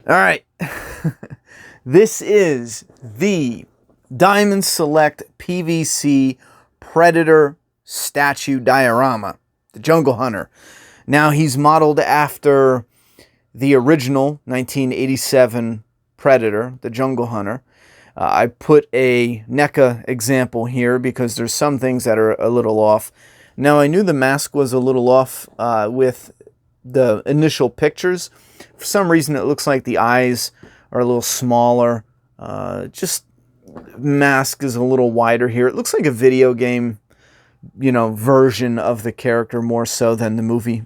All right. This is the Diamond Select PVC Predator statue diorama, the Jungle Hunter. Now he's modeled after the original 1987 Predator, the Jungle Hunter. I put a NECA example here because there's some things that are a little off. Now I knew the mask was a little off with the initial pictures. For some reason it looks like the eyes are a little smaller. Just mask is a little wider here. It looks like a video game, version of the character more so than the movie.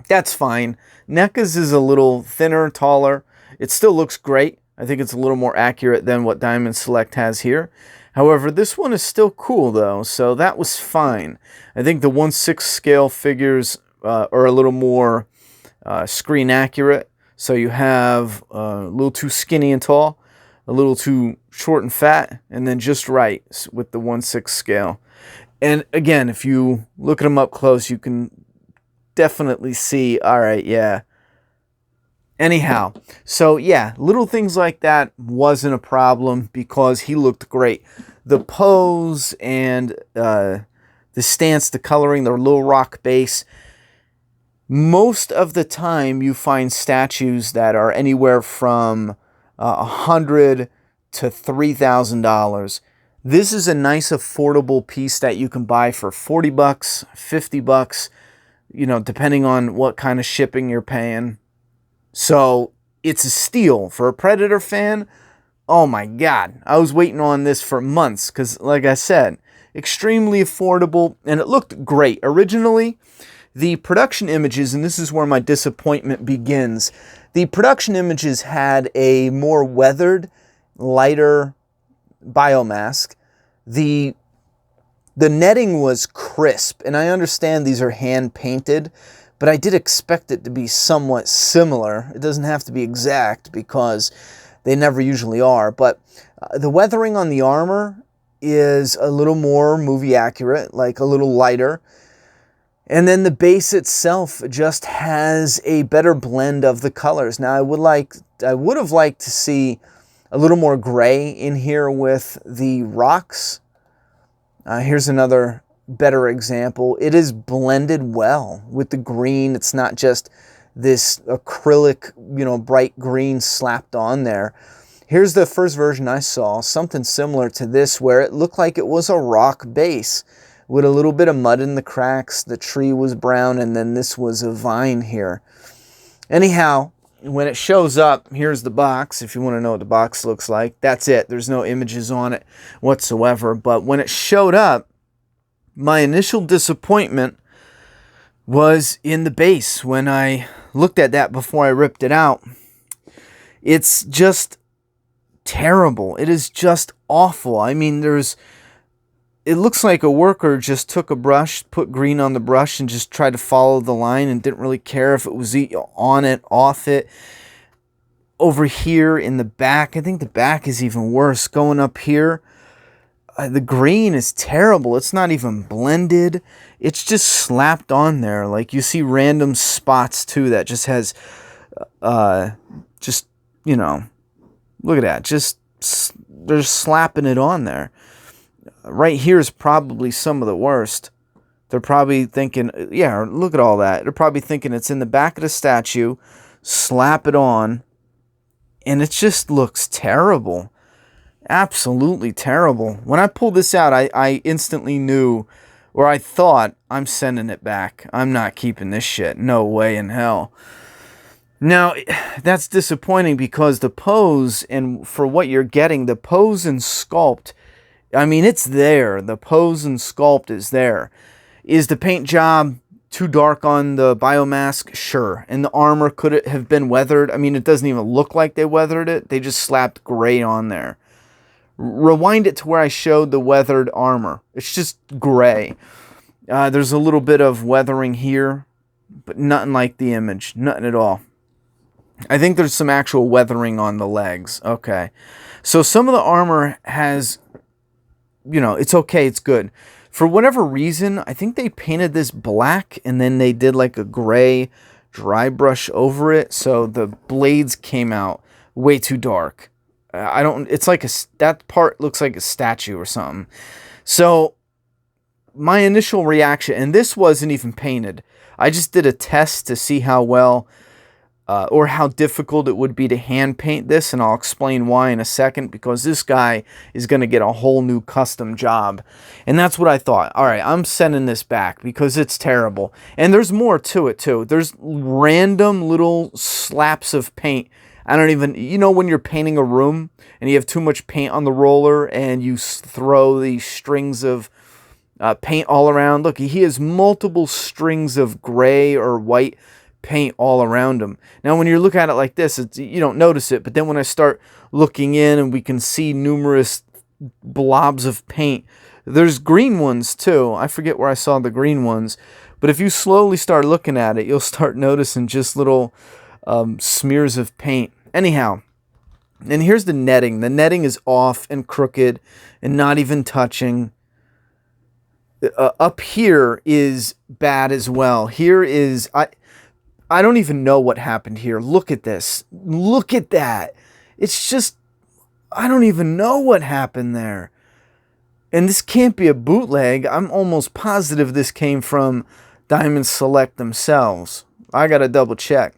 That's fine. NECA's is a little thinner, taller. It still looks great. I think it's a little more accurate than what Diamond Select has here. However, this one is still cool though, so that was fine. I think the 1/6 scale figures are a little more screen accurate. So you have a little too skinny and tall, a little too short and fat, and then just right with the 1/6 scale. And again, if you look at them up close, you can definitely see, all right, yeah. Anyhow, so yeah, little things like that wasn't a problem because he looked great. The pose and the stance, the coloring, the little rock base. Most of the time you find statues that are anywhere from $100 to $3,000. This is a nice affordable piece that you can buy for 40 bucks, 50 bucks, depending on what kind of shipping you're paying. So it's a steal for a Predator fan. Oh my God, I was waiting on this for months because, like I said, extremely affordable, and it looked great. Originally, the production images, and this is where my disappointment begins, the production images had a more weathered, lighter biomask. The netting was crisp, and I understand these are hand painted, but I did expect it to be somewhat similar. It doesn't have to be exact because they never usually are, but the weathering on the armor is a little more movie accurate, like a little lighter. And then the base itself just has a better blend of the colors. Now I would have liked to see a little more gray in here with the rocks. Here's another better example. It is blended well with the green. It's not just this acrylic, bright green slapped on there. Here's the first version I saw, something similar to this, where it looked like it was a rock base with a little bit of mud in the cracks. The tree was brown, and then this was a vine here. Anyhow, when it shows up, here's the box. If you want to know what the box looks like, that's it. There's no images on it whatsoever. But when it showed up, my initial disappointment was in the base. When I looked at that before I ripped it out, it's just terrible. It is just awful. I mean, it looks like a worker just took a brush, put green on the brush, and just tried to follow the line and didn't really care if it was on it, off it. Over here in the back, I think the back is even worse. Going up here, the green is terrible. It's not even blended. It's just slapped on there. Like you see random spots too that just has, look at that. They're slapping it on there. Right here is probably some of the worst. They're probably thinking, yeah, look at all that. They're probably thinking it's in the back of the statue, slap it on, and it just looks terrible. Absolutely terrible. When I pulled this out, I instantly knew, or I thought, I'm sending it back. I'm not keeping this shit. No way in hell. Now, that's disappointing because the pose, and for what you're getting, the pose and sculpt, I mean, it's there. The pose and sculpt is there. Is the paint job too dark on the biomask? Sure. And the armor, could it have been weathered? I mean, it doesn't even look like they weathered it. They just slapped gray on there. Rewind it to where I showed the weathered armor. It's just gray. There's a little bit of weathering here, but nothing like the image. Nothing at all. I think there's some actual weathering on the legs. Okay. So some of the armor has, it's okay. It's good. For whatever reason, I think they painted this black and then they did like a gray dry brush over it, so the blades came out way too dark. It's like that part looks like a statue or something. So my initial reaction, and this wasn't even painted, I just did a test to see how well or how difficult it would be to hand paint this, and I'll explain why in a second, because this guy is going to get a whole new custom job. And that's what I thought. All right, I'm sending this back because it's terrible. And there's more to it too. There's random little slaps of paint. I don't even, you know, when you're painting a room and you have too much paint on the roller and you throw these strings of paint all around. Look, he has multiple strings of gray or white paint all around him. Now, when you look at it like this, you don't notice it. But then when I start looking in and we can see numerous blobs of paint, there's green ones too. I forget where I saw the green ones. But if you slowly start looking at it, you'll start noticing just little smears of paint. Anyhow, and here's the netting. The netting is off and crooked and not even touching. Up here is bad as well. Here is... I don't even know what happened here. Look at this. Look at that. It's just, I don't even know what happened there. And this can't be a bootleg. I'm almost positive this came from Diamond Select themselves. I got to double check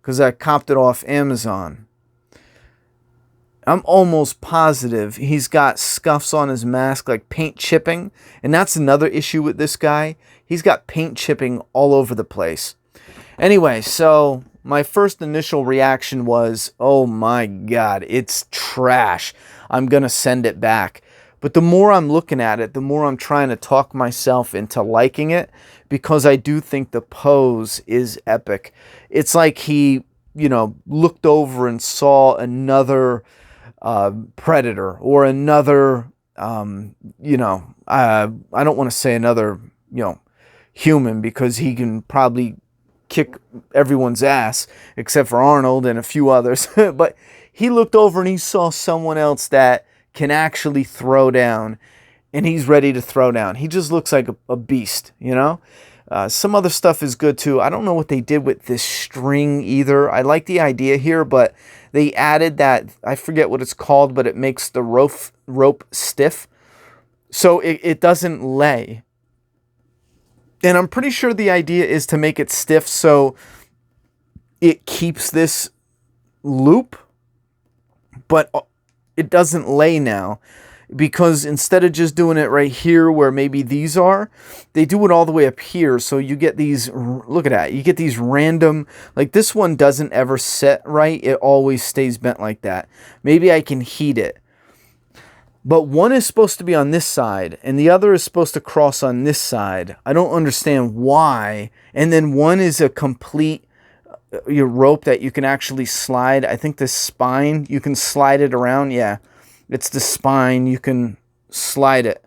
because I copped it off Amazon. I'm almost positive he's got scuffs on his mask, like paint chipping. And that's another issue with this guy. He's got paint chipping all over the place. Anyway, so my first initial reaction was, oh my God, it's trash. I'm going to send it back. But the more I'm looking at it, the more I'm trying to talk myself into liking it, because I do think the pose is epic. It's like he, you know, looked over and saw another predator or another, you know, I don't want to say another, you know, human, because he can probably kick everyone's ass except for Arnold and a few others. But he looked over and he saw someone else that can actually throw down, and he's ready to throw down. He just looks like a beast, you know. Some other stuff is good too. I don't know what they did with this string either. I like the idea here, but they added that, I forget what it's called, but it makes the rope stiff so it doesn't lay. And I'm pretty sure the idea is to make it stiff so it keeps this loop, but it doesn't lay now. Because instead of just doing it right here where maybe these are, they do it all the way up here. So you get these, look at that, you get these random, like this one doesn't ever set right. It always stays bent like that. Maybe I can heat it. But one is supposed to be on this side, and the other is supposed to cross on this side. I don't understand why. And then one is a complete your rope that you can actually slide. I think the spine, you can slide it around. Yeah, it's the spine. You can slide it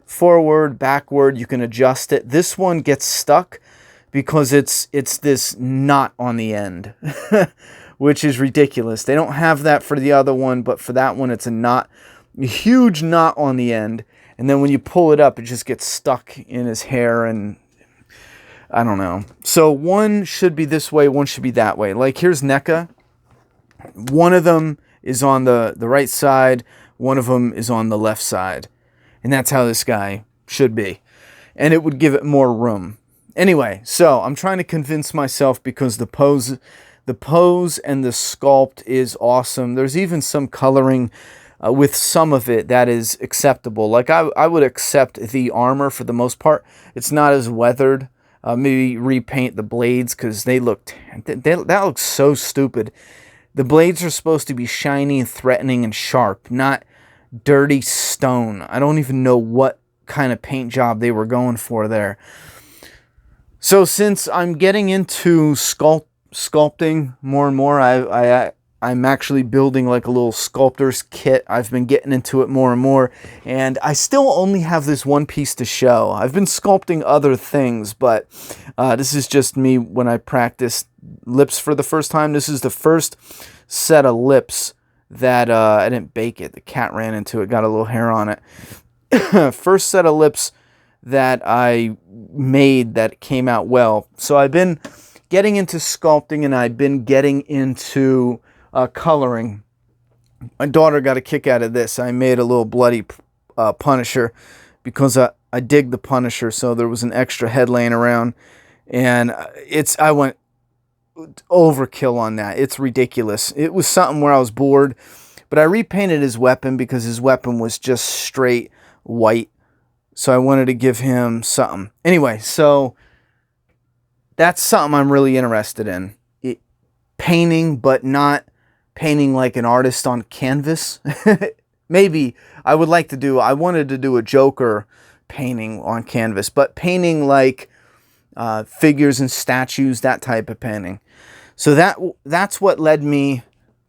forward, backward. You can adjust it. This one gets stuck because it's this knot on the end, which is ridiculous. They don't have that for the other one, but for that one, it's a knot. A huge knot on the end, and then when you pull it up, it just gets stuck in his hair, and I don't know. So one should be this way, one should be that way. Like here's NECA. One of them is on the right side, one of them is on the left side, and that's how this guy should be, and it would give it more room. Anyway, so I'm trying to convince myself because the pose and the sculpt is awesome. There's even some coloring with some of it that is acceptable. Like I would accept the armor for the most part. It's not as weathered. Maybe repaint the blades because that looks so stupid. The blades are supposed to be shiny and threatening and sharp, not dirty stone. I don't even know what kind of paint job they were going for there. So since I'm getting into sculpting more and more, I'm actually building like a little sculptor's kit. I've been getting into it more and more, and I still only have this one piece to show. I've been sculpting other things, but this is just me when I practiced lips for the first time. This is the first set of lips that I didn't bake it. The cat ran into it, got a little hair on it. First set of lips that I made that came out well. So I've been getting into sculpting, and I've been getting into coloring. My daughter got a kick out of this. I made a little bloody Punisher because I dig the Punisher, so there was an extra head laying around, and I went overkill on that. It's ridiculous. It was something where I was bored, but I repainted his weapon because his weapon was just straight white, so I wanted to give him something. Anyway, so that's something I'm really interested in. Painting, but not painting like an artist on canvas. Maybe I wanted to do a Joker painting on canvas, but painting like figures and statues, that type of painting. So that's what led me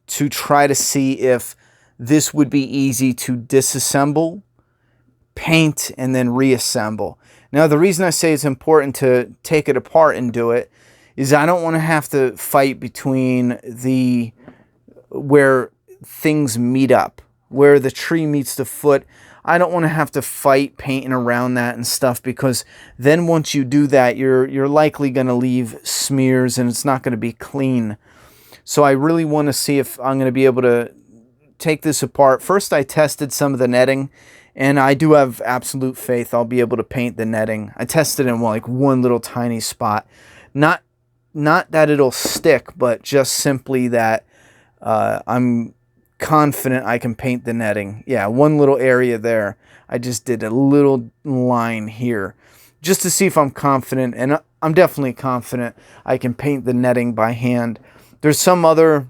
to try to see if this would be easy to disassemble, paint, and then reassemble. Now, the reason I say it's important to take it apart and do it is I don't want to have to fight between where things meet up, where the tree meets the foot. I don't want to have to fight painting around that and stuff, because then once you do that, you're likely going to leave smears and it's not going to be clean. So I really want to see if I'm going to be able to take this apart. First, I tested some of the netting, and I do have absolute faith I'll be able to paint the netting. I tested in like one little tiny spot. Not that it'll stick, but just simply that I'm confident I can paint the netting. Yeah, one little area there. I just did a little line here just to see if I'm confident, and I'm definitely confident I can paint the netting by hand. There's some other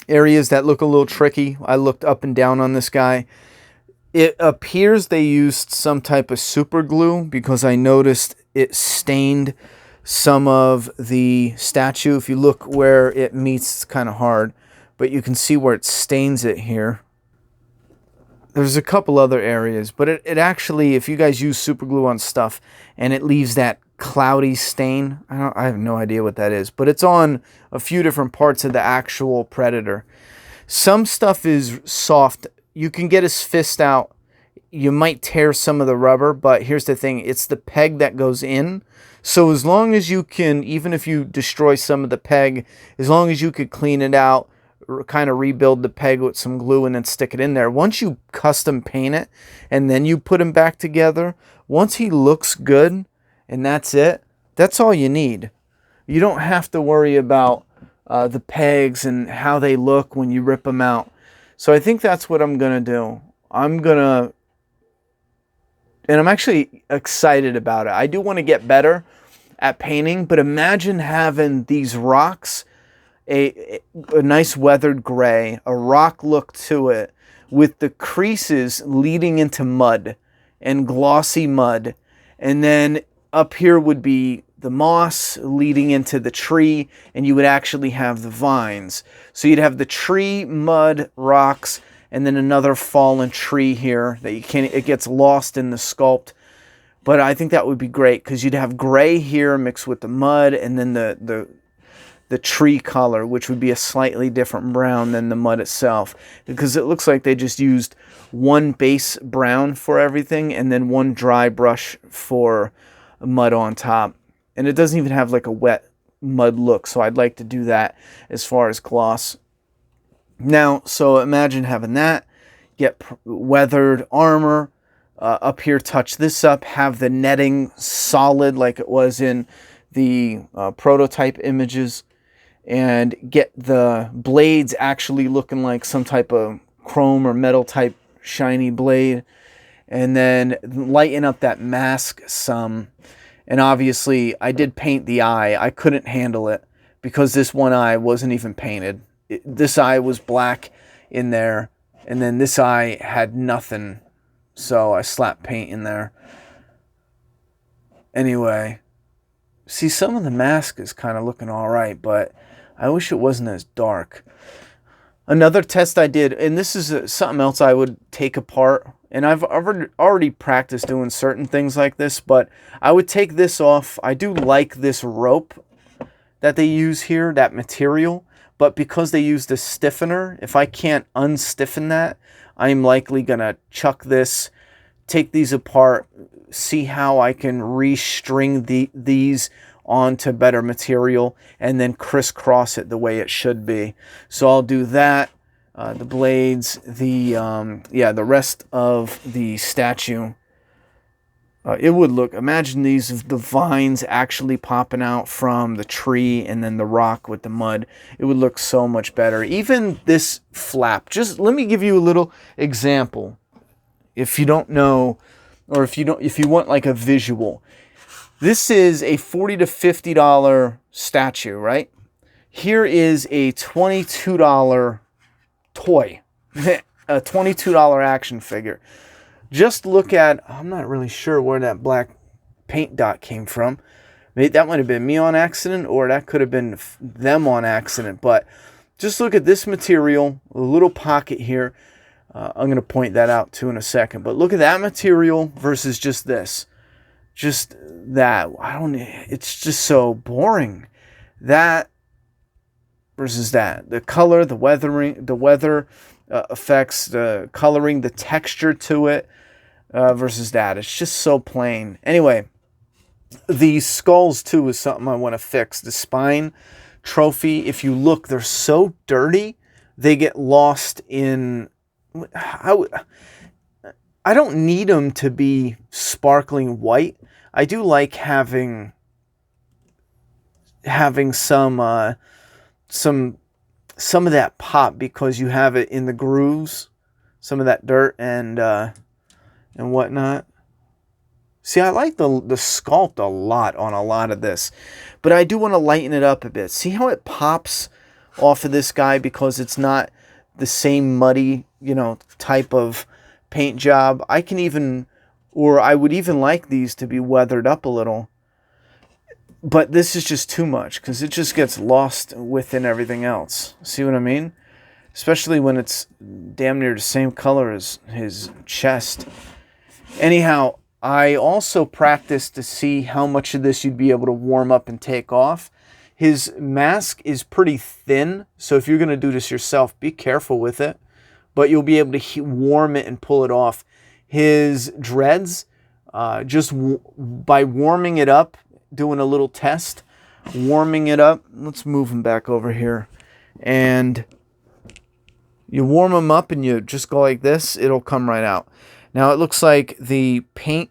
areas that look a little tricky. I looked up and down on this guy. It appears they used some type of super glue because I noticed it stained some of the statue. If you look where it meets, it's kind of hard, but you can see where it stains it here. There's a couple other areas, but it actually, if you guys use super glue on stuff and it leaves that cloudy stain, I have no idea what that is, but it's on a few different parts of the actual Predator. Some stuff is soft. You can get his fist out. You might tear some of the rubber, but here's the thing. It's the peg that goes in. So as long as you can, even if you destroy some of the peg, as long as you could clean it out, kind of rebuild the peg with some glue and then stick it in there. Once you custom paint it and then you put him back together, once he looks good and that's it, that's all you need. You don't have to worry about the pegs and how they look when you rip them out. So I think that's what I'm going to do. And I'm actually excited about it. I do want to get better at painting, but imagine having these rocks, a nice weathered gray, a rock look to it, with the creases leading into mud and glossy mud. And then up here would be the moss leading into the tree, and you would actually have the vines. So you'd have the tree, mud, rocks, and then another fallen tree here that it gets lost in the sculpt. But I think that would be great because you'd have gray here mixed with the mud, and then the tree color, which would be a slightly different brown than the mud itself, because it looks like they just used one base brown for everything and then one dry brush for mud on top. And it doesn't even have like a wet mud look, so I'd like to do that as far as gloss. Now, so imagine having that, get weathered armor, up here touch this up, have the netting solid like it was in the prototype images, and get the blades actually looking like some type of chrome or metal type shiny blade, and then lighten up that mask some. And obviously I did paint the eye. I couldn't handle it because this one eye wasn't even painted. This eye was black in there, and then this eye had nothing, so I slapped paint in there. Anyway, see, some of the mask is kind of looking all right, but I wish it wasn't as dark. Another test I did, and this is something else I would take apart, and I've already practiced doing certain things like this, but I would take this off. I do like this rope that they use here, that material, but because they use the stiffener, if I can't unstiffen that, I'm likely going to chuck this, take these apart, see how I can restring these onto better material and then crisscross it the way it should be. So I'll do that. The blades, the rest of the statue. It would look, imagine these, the vines actually popping out from the tree and then the rock with the mud. It would look so much better. Even this flap, just let me give you a little example. If you don't know, or if you want like a visual. This is a $40 to $50 statue, right? Here is a $22 toy, a $22 action figure. Just look at, I'm not really sure where that black paint dot came from. Maybe that might have been me on accident, or that could have been them on accident. But just look at this material, a little pocket here. I'm going to point that out too in a second. But look at that material versus just this. Just that. It's just so boring. That versus that. The color, the weathering, the weather effects, the coloring, the texture to it. Versus that. It's just so plain. Anyway, the skulls too is something I want to fix. The spine trophy, if you look, they're so dirty. They get lost in... I don't need them to be sparkling white. I do like having some of that pop because you have it in the grooves. Some of that dirt and whatnot. See, I like the sculpt a lot on a lot of this, but I do want to lighten it up a bit. See how it pops off of this guy because it's not the same muddy, type of paint job. I would even like these to be weathered up a little, but this is just too much because it just gets lost within everything else. See what I mean? Especially when it's damn near the same color as his chest. Anyhow, I also practiced to see how much of this you'd be able to warm up and take off. His mask is pretty thin, so if you're going to do this yourself, be careful with it. But you'll be able to warm it and pull it off. His dreads, by warming it up, doing a little test, warming it up. Let's move him back over here. And you warm them up and you just go like this, it'll come right out. Now it looks like the paint,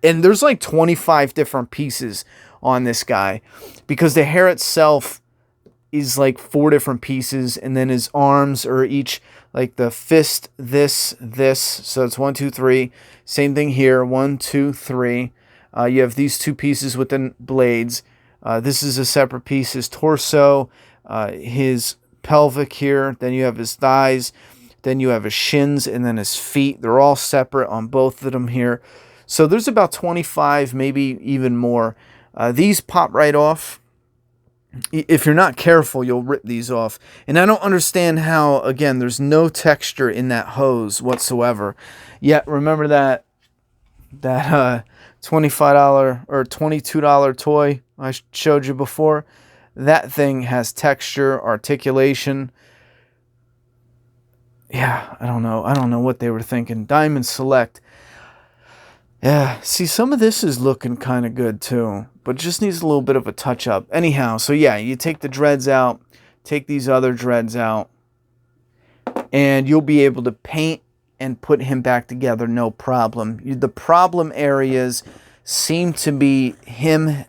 and there's like 25 different pieces on this guy because the hair itself is like 4 different pieces, and then his arms are each like the fist, this, so it's 1, 2, 3. Same thing here, 1, 2, 3. You have these 2 pieces with the blades. This is a separate piece, his torso, his pelvic here, then you have his thighs, then you have his shins, and then his feet. They're all separate on both of them here. So there's about 25, maybe even more. These pop right off. If you're not careful, you'll rip these off. And I don't understand how, again, there's no texture in that hose whatsoever. Yet, remember that $25 or $22 toy I showed you before? That thing has texture, articulation. Yeah, I don't know what they were thinking. Diamond Select. Yeah, see, some of this is looking kind of good too, but just needs a little bit of a touch up. Anyhow, so yeah, you take the dreads out, take these other dreads out, and you'll be able to paint and put him back together, no problem. The problem areas seem to be him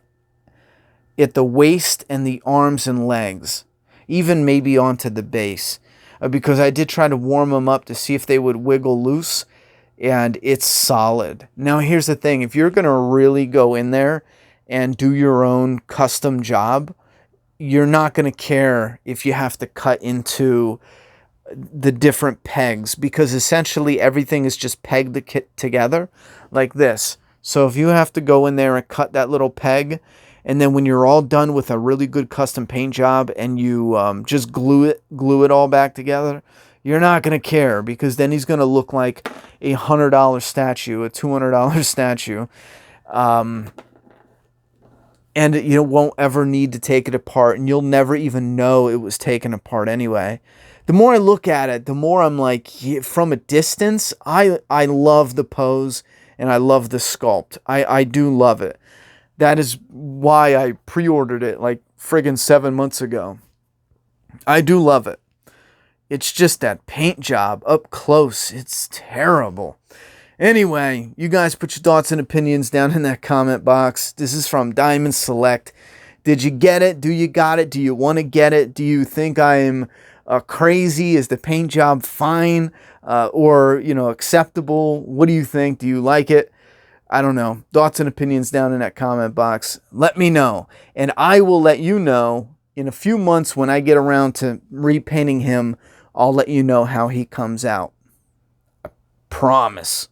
at the waist and the arms and legs, even maybe onto the base. Because I did try to warm them up to see if they would wiggle loose, and it's solid. Now here's the thing, if you're going to really go in there and do your own custom job, you're not going to care if you have to cut into the different pegs, because essentially everything is just pegged together like this. So if you have to go in there and cut that little peg, and then when you're all done with a really good custom paint job and you just glue it all back together, you're not going to care, because then he's going to look like a $100 statue, a $200 statue. And you won't ever need to take it apart, and you'll never even know it was taken apart anyway. The more I look at it, the more I'm like, from a distance, I love the pose and I love the sculpt. I do love it. That is why I pre-ordered it like friggin' 7 months ago. I do love it. It's just that paint job up close. It's terrible. Anyway, you guys put your thoughts and opinions down in that comment box. This is from Diamond Select. Did you get it? Do you got it? Do you want to get it? Do you think I'm crazy? Is the paint job fine or, you know, acceptable? What do you think? Do you like it? I don't know. Thoughts and opinions down in that comment box. Let me know. And I will let you know in a few months when I get around to repainting him. I'll let you know how he comes out. I promise.